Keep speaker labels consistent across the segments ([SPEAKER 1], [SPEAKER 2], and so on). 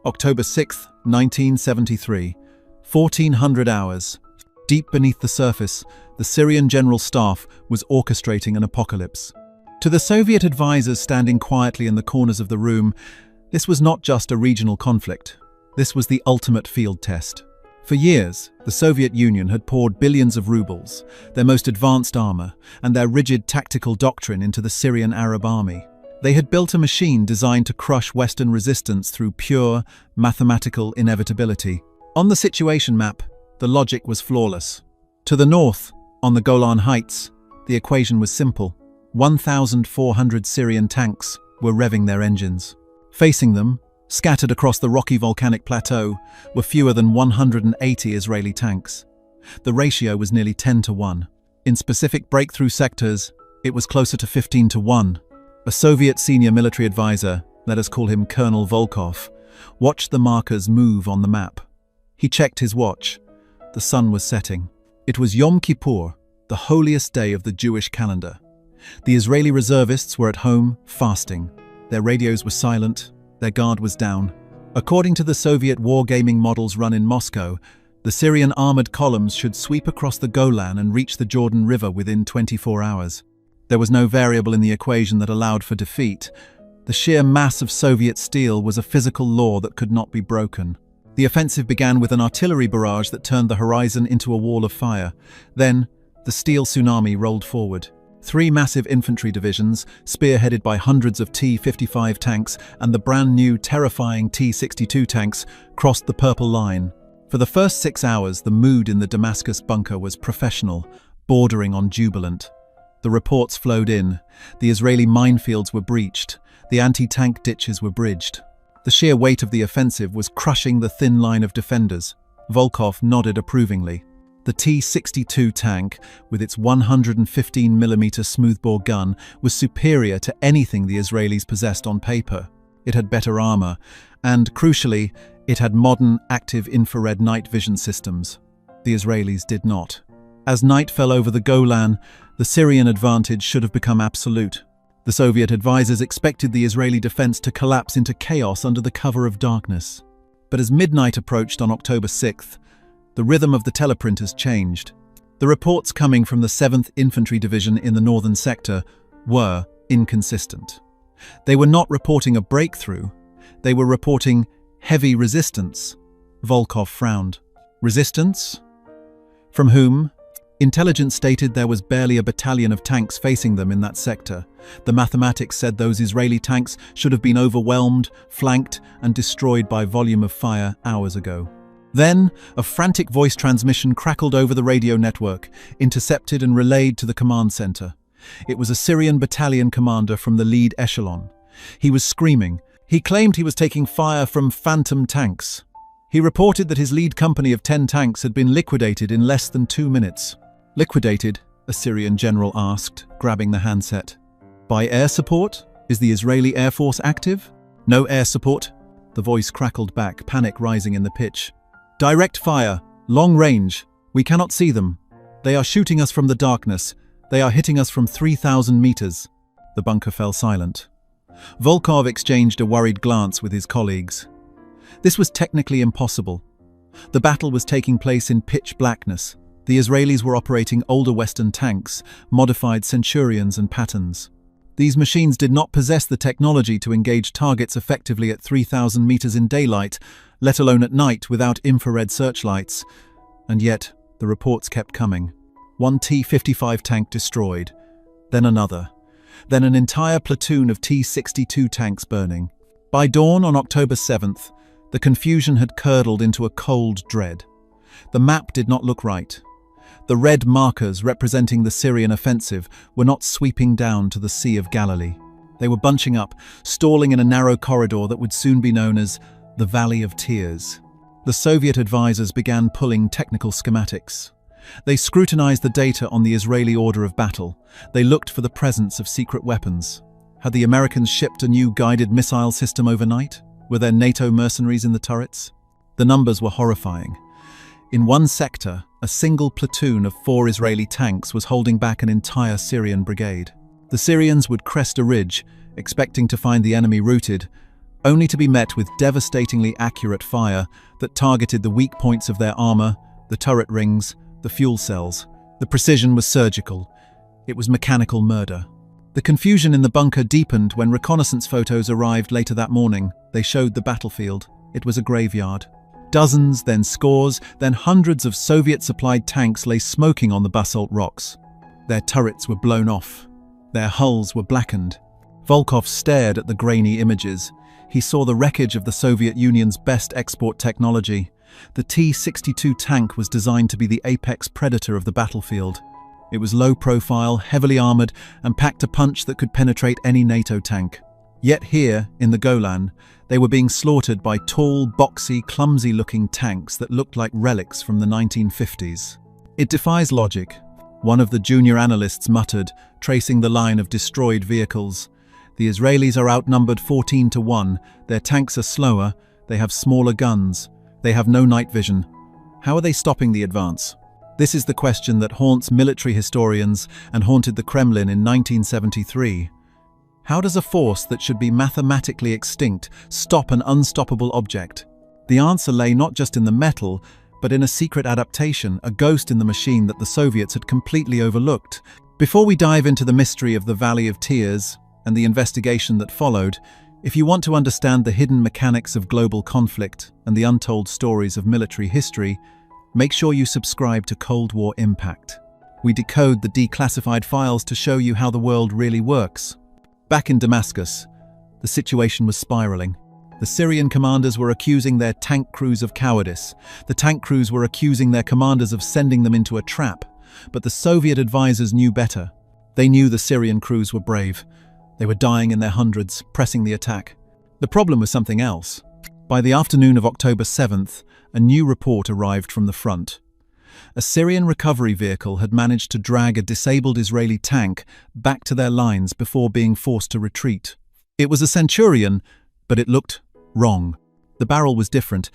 [SPEAKER 1] October 6, 1973. 1400 hours. Deep beneath the surface, the Syrian General Staff was orchestrating an apocalypse. To the Soviet advisors standing quietly in the corners of the room, this was not just a regional conflict. This was the ultimate field test. For years, the Soviet Union had poured billions of rubles, their most advanced armor, and their rigid tactical doctrine into the Syrian Arab army. They had built a machine designed to crush Western resistance through pure, mathematical inevitability. On the situation map, the logic was flawless. To the north, on the Golan Heights, the equation was simple. 1,400 Syrian tanks were revving their engines. Facing them, scattered across the rocky volcanic plateau, were fewer than 180 Israeli tanks. The ratio was nearly 10 to 1. In specific breakthrough sectors, it was closer to 15 to 1. A Soviet senior military advisor, let us call him Colonel Volkov, watched the markers move on the map. He checked his watch. The sun was setting. It was Yom Kippur, the holiest day of the Jewish calendar. The Israeli reservists were at home, fasting. Their radios were silent, their guard was down. According to the Soviet wargaming models run in Moscow, the Syrian armored columns should sweep across the Golan and reach the Jordan River within 24 hours. There was no variable in the equation that allowed for defeat. The sheer mass of Soviet steel was a physical law that could not be broken. The offensive began with an artillery barrage that turned the horizon into a wall of fire. Then, the steel tsunami rolled forward. 3 massive infantry divisions, spearheaded by hundreds of T-55 tanks and the brand new, terrifying T-62 tanks, crossed the Purple Line. For the first 6 hours, the mood in the Damascus bunker was professional, bordering on jubilant. The reports flowed in. The Israeli minefields were breached. The anti-tank ditches were bridged. The sheer weight of the offensive was crushing the thin line of defenders. Volkov nodded approvingly. The T-62 tank, with its 115mm smoothbore gun, was superior to anything the Israelis possessed on paper. It had better armor, and, crucially, it had modern, active infrared night vision systems. The Israelis did not. As night fell over the Golan, the Syrian advantage should have become absolute. The Soviet advisors expected the Israeli defense to collapse into chaos under the cover of darkness. But as midnight approached on October 6th, the rhythm of the teleprinters changed. The reports coming from the 7th Infantry Division in the northern sector were inconsistent. They were not reporting a breakthrough, they were reporting heavy resistance. Volkov frowned. Resistance? From whom? Intelligence stated there was barely a battalion of tanks facing them in that sector. The mathematics said those Israeli tanks should have been overwhelmed, flanked, and destroyed by volume of fire hours ago. Then, a frantic voice transmission crackled over the radio network, intercepted and relayed to the command center. It was a Syrian battalion commander from the lead echelon. He was screaming. He claimed he was taking fire from phantom tanks. He reported that his lead company of 10 tanks had been liquidated in less than 2 minutes. Liquidated? A Syrian general asked, grabbing the handset. By air support? Is the Israeli Air Force active? No air support. The voice crackled back, panic rising in the pitch. Direct fire, long range. We cannot see them. They are shooting us from the darkness. They are hitting us from 3,000 meters. The bunker fell silent. Volkov exchanged a worried glance with his colleagues. This was technically impossible. The battle was taking place in pitch blackness. The Israelis were operating older Western tanks, modified Centurions and Patterns. These machines did not possess the technology to engage targets effectively at 3,000 meters in daylight, let alone at night without infrared searchlights. And yet, the reports kept coming. 1 T-55 tank destroyed, then another, then an entire platoon of T-62 tanks burning. By dawn on October 7th, the confusion had curdled into a cold dread. The map did not look right. The red markers representing the Syrian offensive were not sweeping down to the Sea of Galilee. They were bunching up, stalling in a narrow corridor that would soon be known as the Valley of Tears. The Soviet advisors began pulling technical schematics. They scrutinized the data on the Israeli order of battle. They looked for the presence of secret weapons. Had the Americans shipped a new guided missile system overnight? Were there NATO mercenaries in the turrets? The numbers were horrifying. In one sector, a single platoon of 4 Israeli tanks was holding back an entire Syrian brigade. The Syrians would crest a ridge, expecting to find the enemy routed, only to be met with devastatingly accurate fire that targeted the weak points of their armor, the turret rings, the fuel cells. The precision was surgical. It was mechanical murder. The confusion in the bunker deepened when reconnaissance photos arrived later that morning. They showed the battlefield. It was a graveyard. Dozens, then scores, then hundreds of Soviet-supplied tanks lay smoking on the basalt rocks. Their turrets were blown off. Their hulls were blackened. Volkov stared at the grainy images. He saw the wreckage of the Soviet Union's best export technology. The T-62 tank was designed to be the apex predator of the battlefield. It was low-profile, heavily armored, and packed a punch that could penetrate any NATO tank. Yet here, in the Golan, they were being slaughtered by tall, boxy, clumsy-looking tanks that looked like relics from the 1950s. It defies logic, one of the junior analysts muttered, tracing the line of destroyed vehicles. The Israelis are outnumbered 14 to 1. Their tanks are slower. They have smaller guns. They have no night vision. How are they stopping the advance? This is the question that haunts military historians and haunted the Kremlin in 1973. How does a force that should be mathematically extinct stop an unstoppable object? The answer lay not just in the metal, but in a secret adaptation, a ghost in the machine that the Soviets had completely overlooked. Before we dive into the mystery of the Valley of Tears and the investigation that followed, if you want to understand the hidden mechanics of global conflict and the untold stories of military history, make sure you subscribe to Cold War Impact. We decode the declassified files to show you how the world really works. Back in Damascus, the situation was spiraling. The Syrian commanders were accusing their tank crews of cowardice. The tank crews were accusing their commanders of sending them into a trap. But the Soviet advisors knew better. They knew the Syrian crews were brave. They were dying in their hundreds, pressing the attack. The problem was something else. By the afternoon of October 7th, a new report arrived from the front. A Syrian recovery vehicle had managed to drag a disabled Israeli tank back to their lines before being forced to retreat. It was a Centurion, but it looked wrong. The barrel was different.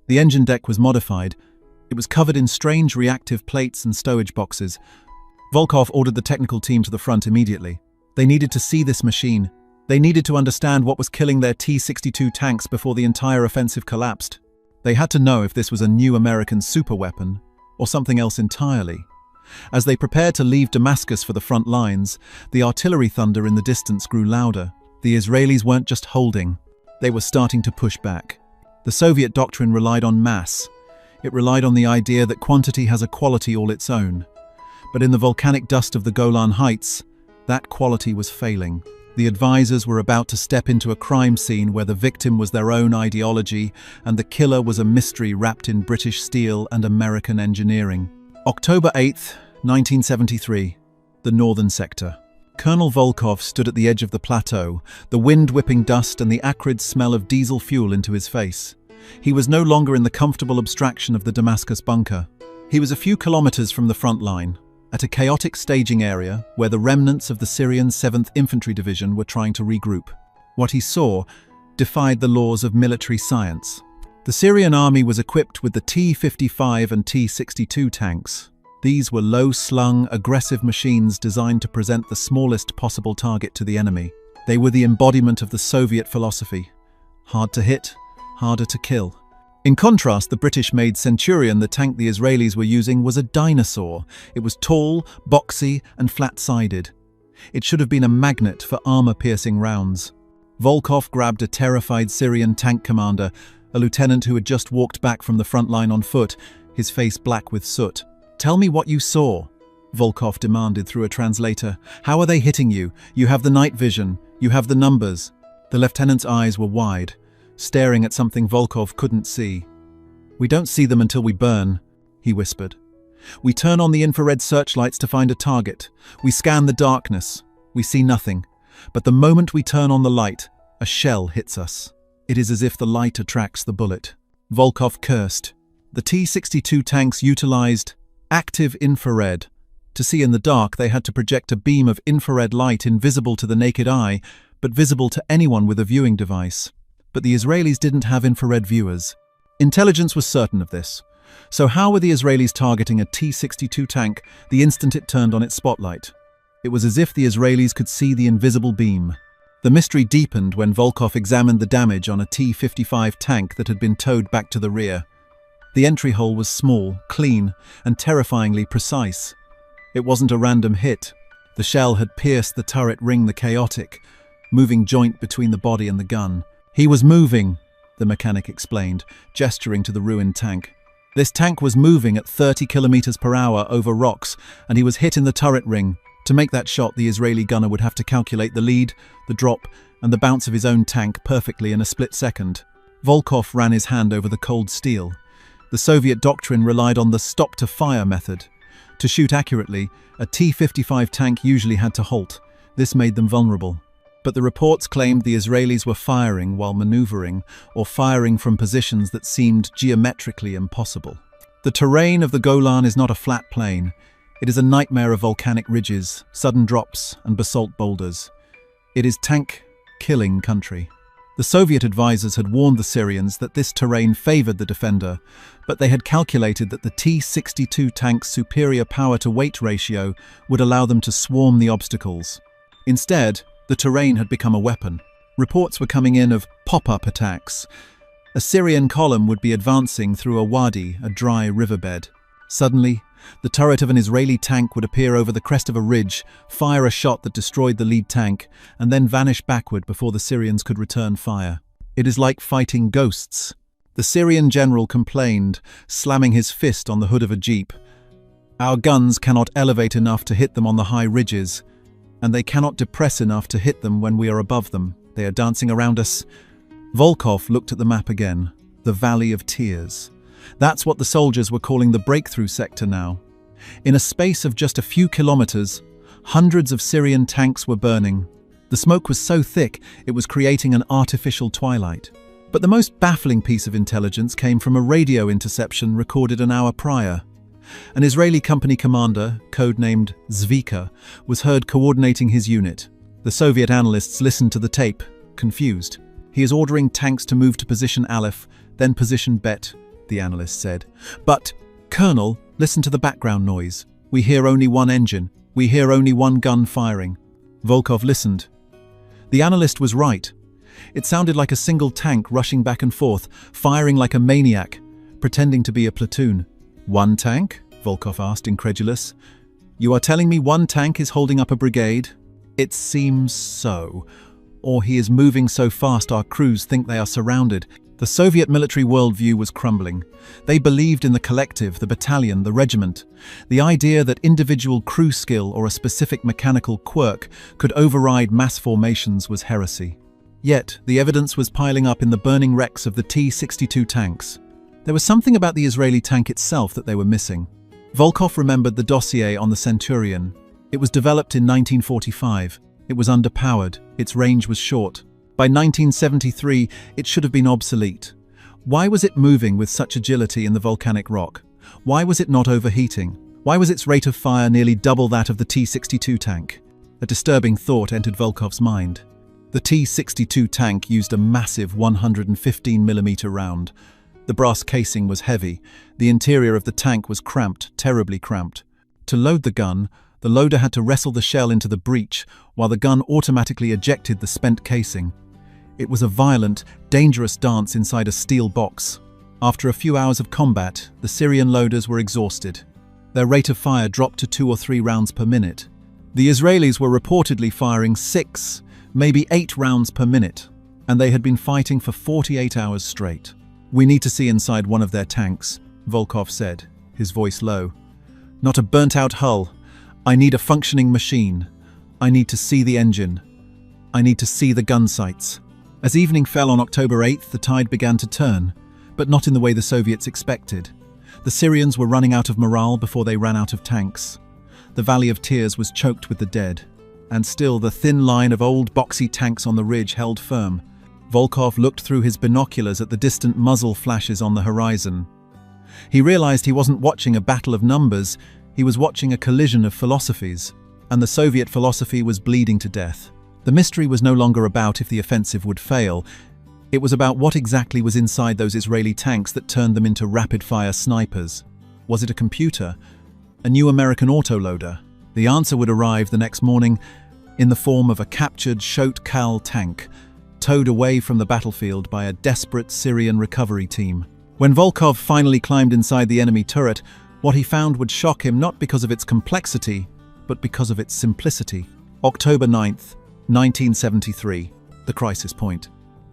[SPEAKER 1] The engine deck was modified. It was covered in strange reactive plates and stowage boxes. Volkov ordered the technical team to the front immediately. They needed to see this machine. They needed to understand what was killing their T-62 tanks before the entire offensive collapsed. They had to know if this was a new American superweapon or something else entirely. As they prepared to leave Damascus for the front lines, the artillery thunder in the distance grew louder. The Israelis weren't just holding. They were starting to push back. The Soviet doctrine relied on mass. It relied on the idea that quantity has a quality all its own. But in the volcanic dust of the Golan Heights, that quality was failing. The advisors were about to step into a crime scene where the victim was their own ideology and the killer was a mystery wrapped in British steel and American engineering. October 8th, 1973, the northern sector. Colonel Volkov stood at the edge of the plateau, the wind whipping dust and the acrid smell of diesel fuel into his face. He was no longer in the comfortable abstraction of the Damascus bunker. He was a few kilometers from the front line, at a chaotic staging area where the remnants of the Syrian 7th Infantry Division were trying to regroup. What he saw defied the laws of military science. The Syrian army was equipped with the T-55 and T-62 tanks. These were low-slung, aggressive machines designed to present the smallest possible target to the enemy. They were the embodiment of the Soviet philosophy. Hard to hit, harder to kill. In contrast, the British-made Centurion, the tank the Israelis were using, was a dinosaur. It was tall, boxy, and flat-sided. It should have been a magnet for armor-piercing rounds. Volkov grabbed a terrified Syrian tank commander, a lieutenant who had just walked back from the front line on foot, his face black with soot. "Tell me what you saw," Volkov demanded through a translator. "How are they hitting you? You have the night vision. You have the numbers." The lieutenant's eyes were wide, staring at something Volkov couldn't see. "We don't see them until we burn," he whispered. "We turn on the infrared searchlights to find a target. We scan the darkness. We see nothing. But the moment we turn on the light, a shell hits us. It is as if the light attracts the bullet." Volkov cursed. The T-62 tanks utilized active infrared. To see in the dark, they had to project a beam of infrared light invisible to the naked eye, but visible to anyone with a viewing device. But the Israelis didn't have infrared viewers. Intelligence was certain of this. So how were the Israelis targeting a T-62 tank the instant it turned on its spotlight? It was as if the Israelis could see the invisible beam. The mystery deepened when Volkov examined the damage on a T-55 tank that had been towed back to the rear. The entry hole was small, clean, and terrifyingly precise. It wasn't a random hit. The shell had pierced the turret ring, the chaotic, moving joint between the body and the gun. "He was moving," the mechanic explained, gesturing to the ruined tank. "This tank was moving at 30 kilometers per hour over rocks, and he was hit in the turret ring. To make that shot, the Israeli gunner would have to calculate the lead, the drop, and the bounce of his own tank perfectly in a split second." Volkov ran his hand over the cold steel. The Soviet doctrine relied on the stop-to-fire method. To shoot accurately, a T-55 tank usually had to halt. This made them vulnerable. But the reports claimed the Israelis were firing while maneuvering, or firing from positions that seemed geometrically impossible. The terrain of the Golan is not a flat plain. It is a nightmare of volcanic ridges, sudden drops, and basalt boulders. It is tank-killing country. The Soviet advisors had warned the Syrians that this terrain favored the defender, but they had calculated that the T-62 tank's superior power-to-weight ratio would allow them to swarm the obstacles. Instead, the terrain had become a weapon. Reports were coming in of pop-up attacks. A Syrian column would be advancing through a wadi, a dry riverbed. Suddenly, the turret of an Israeli tank would appear over the crest of a ridge, fire a shot that destroyed the lead tank, and then vanish backward before the Syrians could return fire. It is like fighting ghosts. The Syrian general complained, slamming his fist on the hood of a jeep. "Our guns cannot elevate enough to hit them on the high ridges, and they cannot depress enough to hit them when we are above them. They are dancing around us." Volkov looked at the map again. The Valley of Tears. That's what the soldiers were calling the breakthrough sector now. In a space of just a few kilometers, hundreds of Syrian tanks were burning. The smoke was so thick, it was creating an artificial twilight. But the most baffling piece of intelligence came from a radio interception recorded an hour prior. An Israeli company commander, codenamed Zvika, was heard coordinating his unit. The Soviet analysts listened to the tape, confused. "He is ordering tanks to move to position Aleph, then position Bet," the analyst said. "But, Colonel, listen to the background noise. We hear only one engine. We hear only one gun firing." Volkov listened. The analyst was right. It sounded like a single tank rushing back and forth, firing like a maniac, pretending to be a platoon. "One tank?" Volkov asked, incredulous. "You are telling me one tank is holding up a brigade?" "It seems so. Or he is moving so fast our crews think they are surrounded." The Soviet military worldview was crumbling. They believed in the collective, the battalion, the regiment. The idea that individual crew skill or a specific mechanical quirk could override mass formations was heresy. Yet, the evidence was piling up in the burning wrecks of the T-62 tanks. There was something about the Israeli tank itself that they were missing. Volkov remembered the dossier on the Centurion. It was developed in 1945. It was underpowered. Its range was short. By 1973, it should have been obsolete. Why was it moving with such agility in the volcanic rock? Why was it not overheating? Why was its rate of fire nearly double that of the T-62 tank? A disturbing thought entered Volkov's mind. The T-62 tank used a massive 115mm round. The brass casing was heavy. The interior of the tank was cramped, terribly cramped. To load the gun, the loader had to wrestle the shell into the breech, while the gun automatically ejected the spent casing. It was a violent, dangerous dance inside a steel box. After a few hours of combat, the Syrian loaders were exhausted. Their rate of fire dropped to 2 or 3 rounds per minute. The Israelis were reportedly firing 6, maybe 8 rounds per minute, and they had been fighting for 48 hours straight. "We need to see inside one of their tanks," Volkov said, his voice low. "Not a burnt-out hull. I need a functioning machine. I need to see the engine. I need to see the gun sights." As evening fell on October 8th, the tide began to turn, but not in the way the Soviets expected. The Syrians were running out of morale before they ran out of tanks. The Valley of Tears was choked with the dead, and still the thin line of old boxy tanks on the ridge held firm. Volkov looked through his binoculars at the distant muzzle flashes on the horizon. He realized he wasn't watching a battle of numbers, he was watching a collision of philosophies, and the Soviet philosophy was bleeding to death. The mystery was no longer about if the offensive would fail. It was about what exactly was inside those Israeli tanks that turned them into rapid-fire snipers. Was it a computer? A new American autoloader? The answer would arrive the next morning, in the form of a captured Shotkal tank, towed away from the battlefield by a desperate Syrian recovery team. When Volkov finally climbed inside the enemy turret, what he found would shock him not because of its complexity, but because of its simplicity. October 9th, 1973, the crisis point.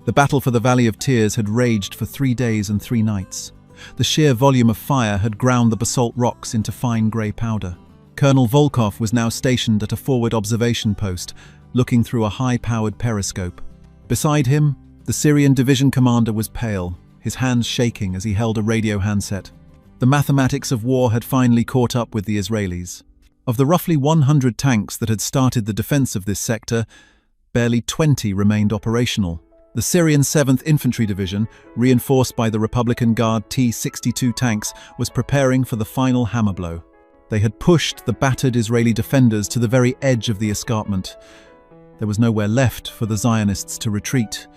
[SPEAKER 1] The battle for the Valley of Tears had raged for 3 days and 3 nights. The sheer volume of fire had ground the basalt rocks into fine grey powder. Colonel Volkov was now stationed at a forward observation post, looking through a high-powered periscope. Beside him, the Syrian division commander was pale, his hands shaking as he held a radio handset. The mathematics of war had finally caught up with the Israelis. Of the roughly 100 tanks that had started the defense of this sector, barely 20 remained operational. The Syrian 7th Infantry Division, reinforced by the Republican Guard T-62 tanks, was preparing for the final hammer blow. They had pushed the battered Israeli defenders to the very edge of the escarpment. There was nowhere left for the Zionists to retreat.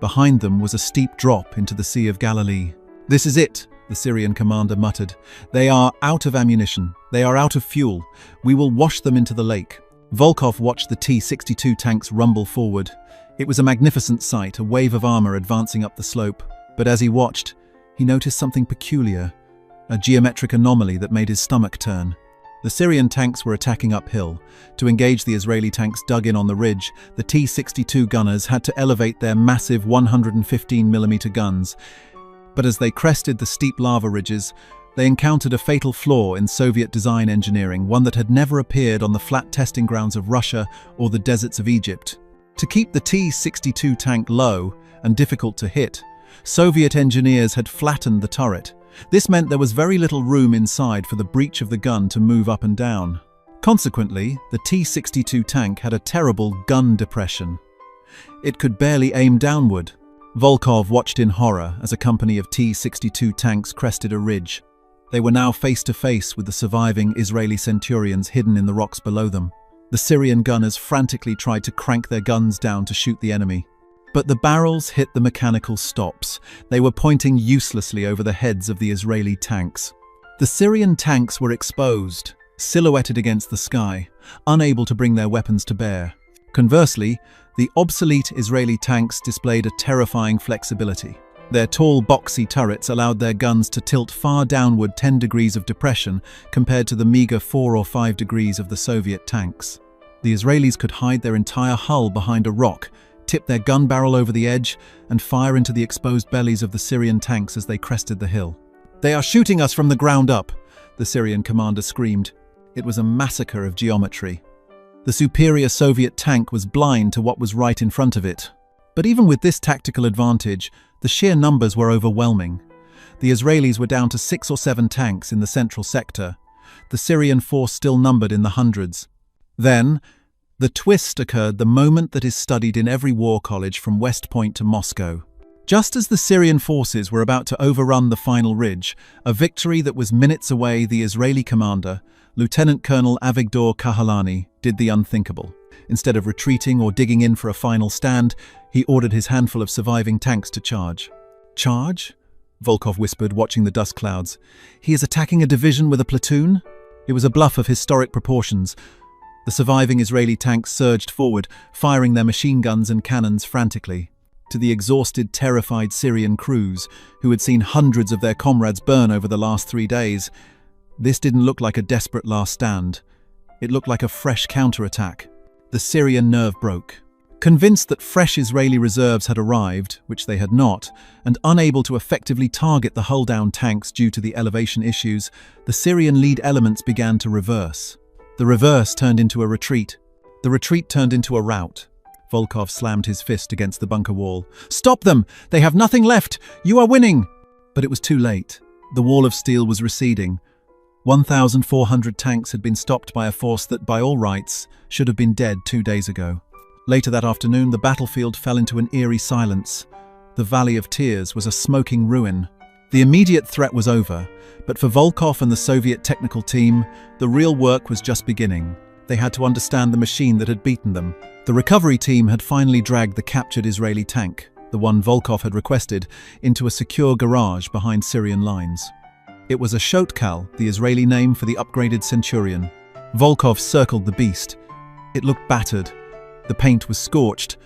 [SPEAKER 1] Behind them was a steep drop into the Sea of Galilee. "This is it," the Syrian commander muttered. "They are out of ammunition. They are out of fuel. We will wash them into the lake." Volkov watched the T-62 tanks rumble forward. It was a magnificent sight, a wave of armor advancing up the slope. But as he watched, he noticed something peculiar, a geometric anomaly that made his stomach turn. The Syrian tanks were attacking uphill. To engage the Israeli tanks dug in on the ridge, the T-62 gunners had to elevate their massive 115mm guns. But as they crested the steep lava ridges, they encountered a fatal flaw in Soviet design engineering, one that had never appeared on the flat testing grounds of Russia or the deserts of Egypt. To keep the T-62 tank low and difficult to hit, Soviet engineers had flattened the turret. This meant there was very little room inside for the breech of the gun to move up and down. Consequently, the T-62 tank had a terrible gun depression. It could barely aim downward. Volkov watched in horror as a company of T-62 tanks crested a ridge. They were now face to face with the surviving Israeli Centurions hidden in the rocks below them. The Syrian gunners frantically tried to crank their guns down to shoot the enemy. But the barrels hit the mechanical stops. They were pointing uselessly over the heads of the Israeli tanks. The Syrian tanks were exposed, silhouetted against the sky, unable to bring their weapons to bear. Conversely, the obsolete Israeli tanks displayed a terrifying flexibility. Their tall, boxy turrets allowed their guns to tilt far downward 10 degrees of depression compared to the meager 4 or 5 degrees of the Soviet tanks. The Israelis could hide their entire hull behind a rock, tip their gun barrel over the edge, and fire into the exposed bellies of the Syrian tanks as they crested the hill. "They are shooting us from the ground up," the Syrian commander screamed. It was a massacre of geometry. The superior Soviet tank was blind to what was right in front of it. But even with this tactical advantage, the sheer numbers were overwhelming. The Israelis were down to 6 or 7 tanks in the central sector. The Syrian force still numbered in the hundreds. Then, the twist occurred the moment that is studied in every war college from West Point to Moscow. Just as the Syrian forces were about to overrun the final ridge, a victory that was minutes away, the Israeli commander, Lieutenant Colonel Avigdor Kahalani, did the unthinkable. Instead of retreating or digging in for a final stand, he ordered his handful of surviving tanks to charge. "Charge?" Volkov whispered, watching the dust clouds. "He is attacking a division with a platoon?" It was a bluff of historic proportions. The surviving Israeli tanks surged forward, firing their machine guns and cannons frantically. To the exhausted, terrified Syrian crews, who had seen hundreds of their comrades burn over the last 3 days, this didn't look like a desperate last stand. It looked like a fresh counterattack. The Syrian nerve broke. Convinced that fresh Israeli reserves had arrived, which they had not, and unable to effectively target the hull-down tanks due to the elevation issues, the Syrian lead elements began to reverse. The reverse turned into a retreat. The retreat turned into a rout. Volkov slammed his fist against the bunker wall. "Stop them! They have nothing left! You are winning!" But it was too late. The wall of steel was receding. 1,400 tanks had been stopped by a force that, by all rights, should have been dead 2 days ago. Later that afternoon, the battlefield fell into an eerie silence. The Valley of Tears was a smoking ruin. The immediate threat was over, but for Volkov and the Soviet technical team, the real work was just beginning. They had to understand the machine that had beaten them. The recovery team had finally dragged the captured Israeli tank, the one Volkov had requested, into a secure garage behind Syrian lines. It was a Shotkal, the Israeli name for the upgraded Centurion. Volkov circled the beast. It looked battered, The paint was scorched,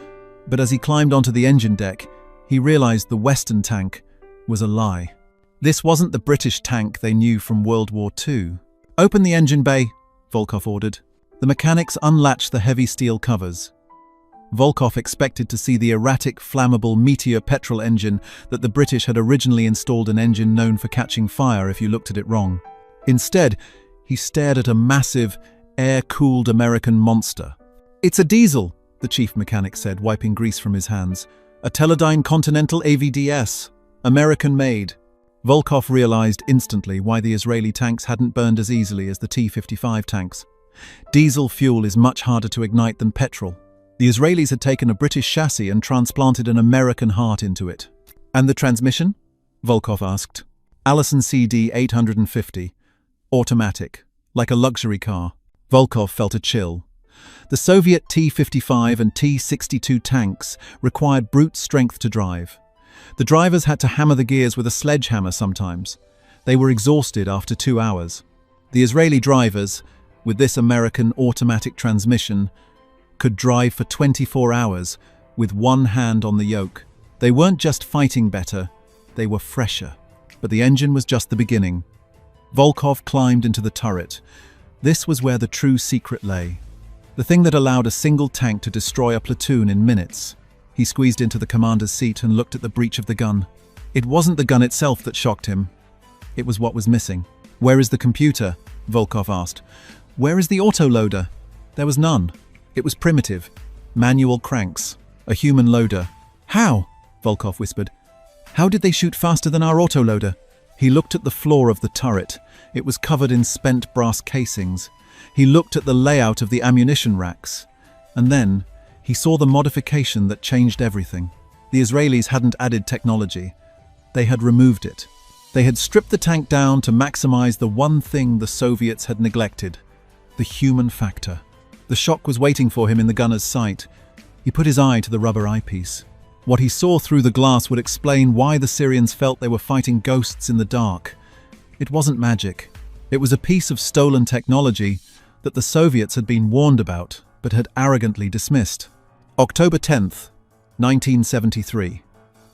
[SPEAKER 1] but as he climbed onto the engine deck, he realized the Western tank was a lie. This wasn't the British tank they knew from World War II. "Open the engine bay," Volkov ordered. The mechanics unlatched the heavy steel covers. Volkov expected to see the erratic, flammable Meteor petrol engine that the British had originally installed, an engine known for catching fire if you looked at it wrong. Instead, he stared at a massive, air-cooled American monster. "It's a diesel," the chief mechanic said, wiping grease from his hands. "A Teledyne Continental AVDS, American-made." Volkov realized instantly why the Israeli tanks hadn't burned as easily as the T-55 tanks. Diesel fuel is much harder to ignite than petrol. The Israelis had taken a British chassis and transplanted an American heart into it. "And the transmission?" Volkov asked. "Allison CD 850. Automatic. Like a luxury car." Volkov felt a chill. The Soviet T-55 and T-62 tanks required brute strength to drive. The drivers had to hammer the gears with a sledgehammer sometimes. They were exhausted after 2 hours. The Israeli drivers, with this American automatic transmission, could drive for 24 hours with one hand on the yoke. They weren't just fighting better, they were fresher. But the engine was just the beginning. Volkov climbed into the turret. This was where the true secret lay. The thing that allowed a single tank to destroy a platoon in minutes. He squeezed into the commander's seat and looked at the breech of the gun. It wasn't the gun itself that shocked him. It was what was missing. "Where is the computer?" Volkov asked. "Where is the autoloader?" There was none. It was primitive. Manual cranks. A human loader. "How?" Volkov whispered. "How did they shoot faster than our autoloader?" He looked at the floor of the turret. It was covered in spent brass casings. He looked at the layout of the ammunition racks. And then he saw the modification that changed everything. The Israelis hadn't added technology. They had removed it. They had stripped the tank down to maximize the one thing the Soviets had neglected: the human factor. The shock was waiting for him in the gunner's sight. He put his eye to the rubber eyepiece. What he saw through the glass would explain why the Syrians felt they were fighting ghosts in the dark. It wasn't magic. It was a piece of stolen technology that the Soviets had been warned about, but had arrogantly dismissed. October 10th, 1973.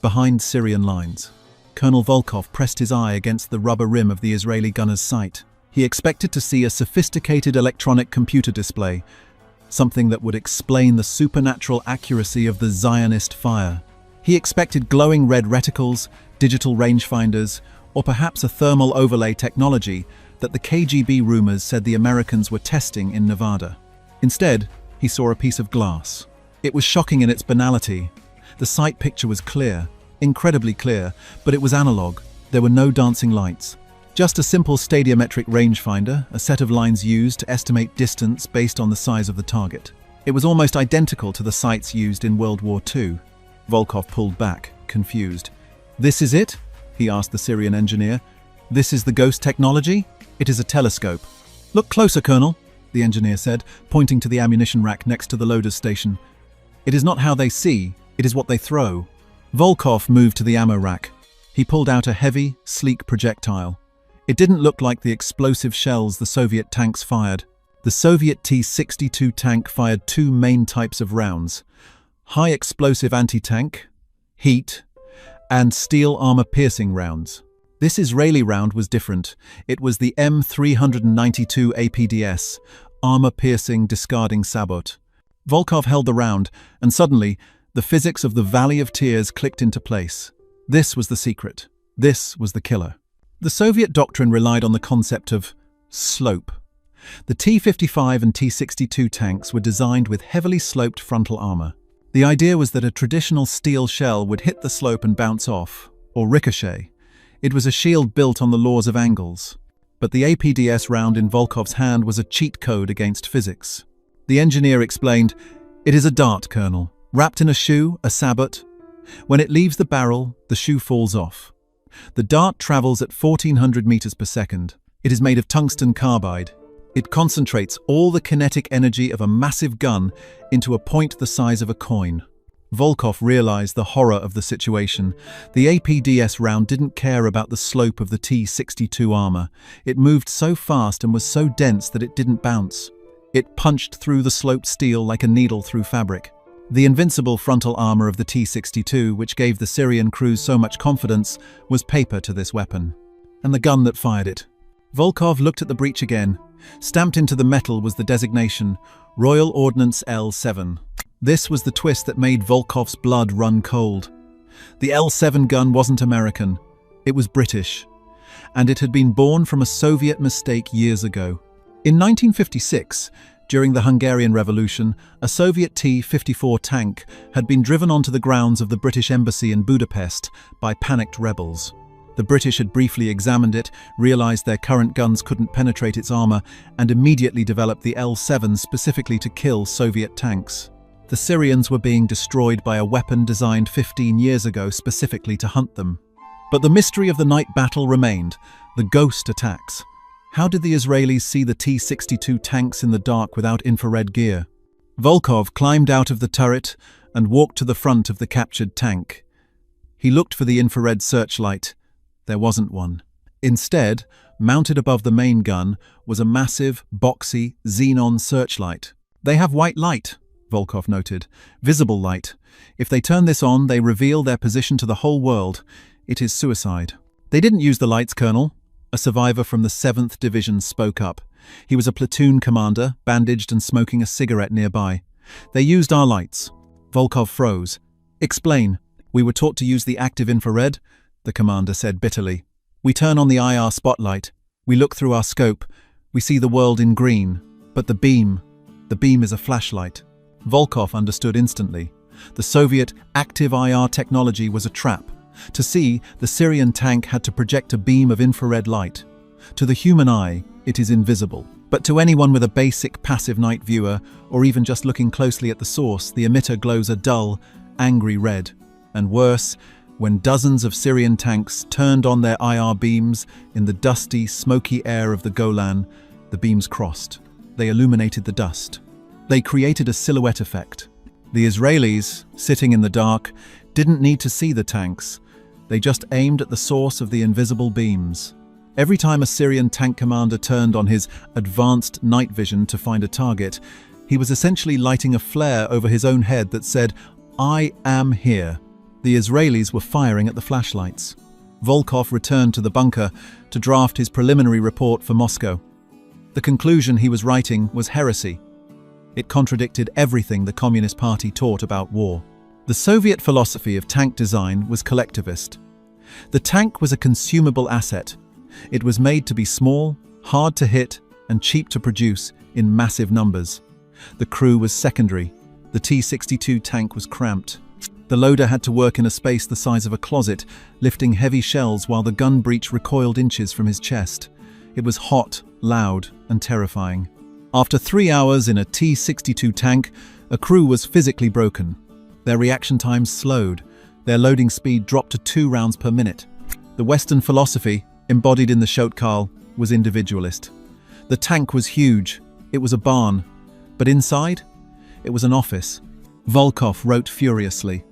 [SPEAKER 1] Behind Syrian lines. Colonel Volkov pressed his eye against the rubber rim of the Israeli gunner's sight. He expected to see a sophisticated electronic computer display, something that would explain the supernatural accuracy of the Zionist fire. He expected glowing red reticles, digital rangefinders, or perhaps a thermal overlay technology that the KGB rumors said the Americans were testing in Nevada. Instead, he saw a piece of glass. It was shocking in its banality. The sight picture was clear, incredibly clear, but it was analog. There were no dancing lights. Just a simple stadiometric rangefinder, a set of lines used to estimate distance based on the size of the target. It was almost identical to the sights used in World War II. Volkov pulled back, confused. "This is it?" he asked the Syrian engineer. "This is the ghost technology?" "It is a telescope." "Look closer, Colonel," the engineer said, pointing to the ammunition rack next to the loader's station. "It is not how they see, it is what they throw." Volkov moved to the ammo rack. He pulled out a heavy, sleek projectile. It didn't look like the explosive shells the Soviet tanks fired. The Soviet T-62 tank fired two main types of rounds: high explosive anti-tank, heat, and steel armor-piercing rounds. This Israeli round was different. It was the M392 APDS, armor-piercing discarding sabot. Volkov held the round, and suddenly, the physics of the Valley of Tears clicked into place. This was the secret. This was the killer. The Soviet doctrine relied on the concept of slope. The T-55 and T-62 tanks were designed with heavily sloped frontal armor. The idea was that a traditional steel shell would hit the slope and bounce off, or ricochet. It was a shield built on the laws of angles. But the APDS round in Volkov's hand was a cheat code against physics. The engineer explained, "It is a dart, Colonel, wrapped in a shoe, a sabot. When it leaves the barrel, the shoe falls off. The dart travels at 1400 meters per second. It is made of tungsten carbide. It concentrates all the kinetic energy of a massive gun into a point the size of a coin." Volkov realized the horror of the situation. The APDS round didn't care about the slope of the T-62 armor. It moved so fast and was so dense that it didn't bounce. It punched through the sloped steel like a needle through fabric. The invincible frontal armor of the T-62, which gave the Syrian crews so much confidence, was paper to this weapon. And the gun that fired it. Volkov looked at the breech again. Stamped into the metal was the designation, Royal Ordnance L7. This was the twist that made Volkov's blood run cold. The L7 gun wasn't American. It was British. And it had been born from a Soviet mistake years ago. In 1956, during the Hungarian Revolution, a Soviet T-54 tank had been driven onto the grounds of the British Embassy in Budapest by panicked rebels. The British had briefly examined it, realized their current guns couldn't penetrate its armor, and immediately developed the L7 specifically to kill Soviet tanks. The Syrians were being destroyed by a weapon designed 15 years ago specifically to hunt them. But the mystery of the night battle remained, the ghost attacks. How did the Israelis see the T-62 tanks in the dark without infrared gear? Volkov climbed out of the turret and walked to the front of the captured tank. He looked for the infrared searchlight. There wasn't one. Instead, mounted above the main gun, was a massive, boxy, xenon searchlight. "They have white light," Volkov noted. "Visible light. If they turn this on, they reveal their position to the whole world. It is suicide." "They didn't use the lights, Colonel." A survivor from the 7th Division spoke up. He was a platoon commander, bandaged and smoking a cigarette nearby. "They used our lights." Volkov froze. "Explain." "We were taught to use the active infrared," the commander said bitterly. "We turn on the IR spotlight. We look through our scope. We see the world in green. But the beam is a flashlight." Volkov understood instantly. The Soviet active IR technology was a trap. To see, the Syrian tank had to project a beam of infrared light. To the human eye, it is invisible. But to anyone with a basic passive night viewer, or even just looking closely at the source, the emitter glows a dull, angry red. And worse, when dozens of Syrian tanks turned on their IR beams in the dusty, smoky air of the Golan, the beams crossed. They illuminated the dust. They created a silhouette effect. The Israelis, sitting in the dark, didn't need to see the tanks. They just aimed at the source of the invisible beams. Every time a Syrian tank commander turned on his advanced night vision to find a target, he was essentially lighting a flare over his own head that said, "I am here." The Israelis were firing at the flashlights. Volkov returned to the bunker to draft his preliminary report for Moscow. The conclusion he was writing was heresy. It contradicted everything the Communist Party taught about war. The Soviet philosophy of tank design was collectivist. The tank was a consumable asset. It was made to be small, hard to hit, and cheap to produce in massive numbers. The crew was secondary. The T-62 tank was cramped. The loader had to work in a space the size of a closet, lifting heavy shells while the gun breech recoiled inches from his chest. It was hot, loud, and terrifying. After 3 hours in a T-62 tank, a crew was physically broken. Their reaction times slowed. Their loading speed dropped to 2 rounds per minute. The Western philosophy, embodied in the Shotkal, was individualist. The tank was huge. It was a barn. But inside, it was an office. Volkov wrote furiously.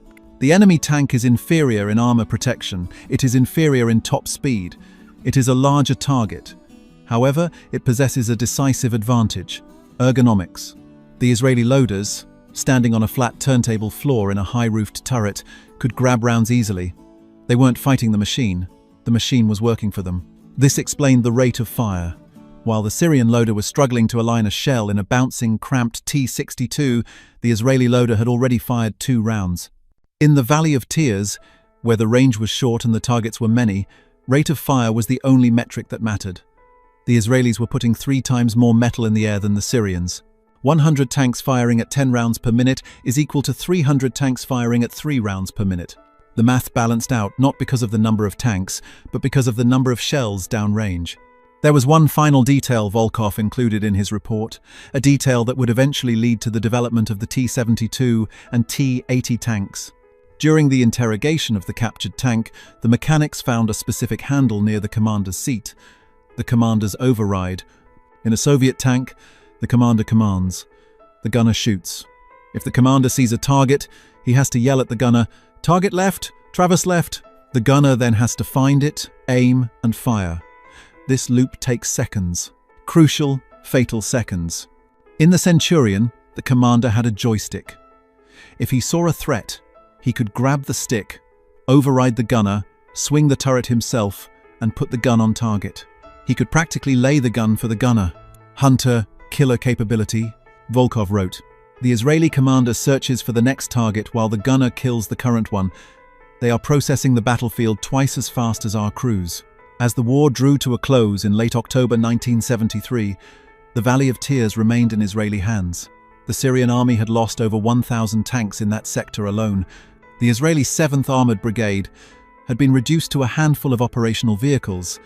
[SPEAKER 1] "The enemy tank is inferior in armor protection. It is inferior in top speed. It is a larger target. However, it possesses a decisive advantage: ergonomics." The Israeli loaders, standing on a flat turntable floor in a high-roofed turret, could grab rounds easily. They weren't fighting the machine was working for them. This explained the rate of fire. While the Syrian loader was struggling to align a shell in a bouncing, cramped T-62, the Israeli loader had already fired 2 rounds. In the Valley of Tears, where the range was short and the targets were many, rate of fire was the only metric that mattered. The Israelis were putting 3 times more metal in the air than the Syrians. 100 tanks firing at 10 rounds per minute is equal to 300 tanks firing at 3 rounds per minute. The math balanced out not because of the number of tanks, but because of the number of shells downrange. There was one final detail Volkov included in his report, a detail that would eventually lead to the development of the T-72 and T-80 tanks. During the interrogation of the captured tank, the mechanics found a specific handle near the commander's seat, the commander's override. In a Soviet tank, the commander commands. The gunner shoots. If the commander sees a target, he has to yell at the gunner, "Target left, traverse left." The gunner then has to find it, aim, and fire. This loop takes seconds. Crucial, fatal seconds. In the Centurion, the commander had a joystick. If he saw a threat, he could grab the stick, override the gunner, swing the turret himself, and put the gun on target. He could practically lay the gun for the gunner. Hunter, killer capability, Volkov wrote. The Israeli commander searches for the next target while the gunner kills the current one. They are processing the battlefield twice as fast as our crews. As the war drew to a close in late October 1973, the Valley of Tears remained in Israeli hands. The Syrian army had lost over 1,000 tanks in that sector alone. The Israeli 7th Armored Brigade had been reduced to a handful of operational vehicles,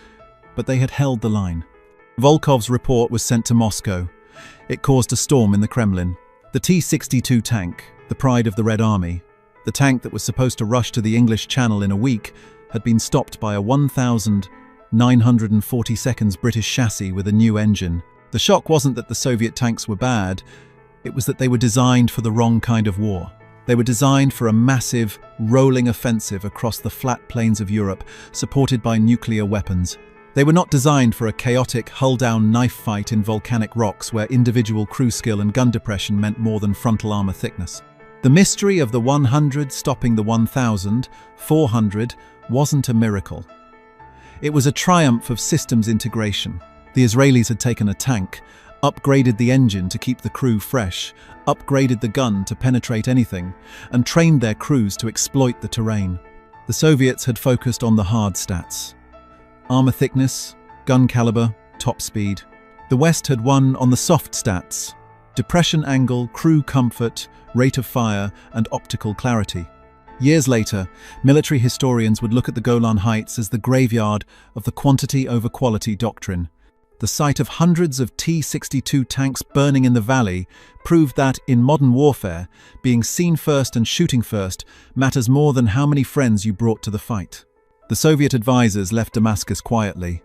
[SPEAKER 1] but they had held the line. Volkov's report was sent to Moscow. It caused a storm in the Kremlin. The T-62 tank, the pride of the Red Army, the tank that was supposed to rush to the English Channel in a week, had been stopped by a 1,940 seconds British chassis with a new engine. The shock wasn't that the Soviet tanks were bad, it was that they were designed for the wrong kind of war. They were designed for a massive, rolling offensive across the flat plains of Europe, supported by nuclear weapons. They were not designed for a chaotic, hull-down knife fight in volcanic rocks where individual crew skill and gun depression meant more than frontal armor thickness. The mystery of the 100 stopping the 1,400 wasn't a miracle. It was a triumph of systems integration. The Israelis had taken a tank, upgraded the engine to keep the crew fresh, upgraded the gun to penetrate anything, and trained their crews to exploit the terrain. The Soviets had focused on the hard stats: armor thickness, gun caliber, top speed. The West had won on the soft stats: depression angle, crew comfort, rate of fire, and optical clarity. Years later, military historians would look at the Golan Heights as the graveyard of the quantity over quality doctrine. The sight of hundreds of T-62 tanks burning in the valley proved that, in modern warfare, being seen first and shooting first matters more than how many friends you brought to the fight. The Soviet advisors left Damascus quietly.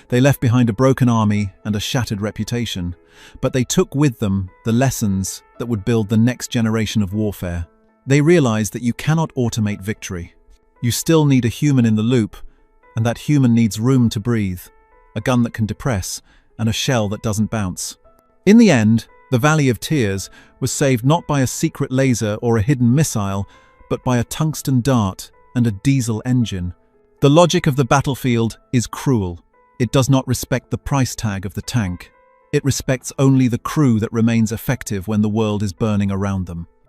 [SPEAKER 1] They left behind a broken army and a shattered reputation, but they took with them the lessons that would build the next generation of warfare. They realized that you cannot automate victory. You still need a human in the loop, and that human needs room to breathe, a gun that can depress, and a shell that doesn't bounce. In the end, the Valley of Tears was saved not by a secret laser or a hidden missile, but by a tungsten dart and a diesel engine. The logic of the battlefield is cruel. It does not respect the price tag of the tank. It respects only the crew that remains effective when the world is burning around them.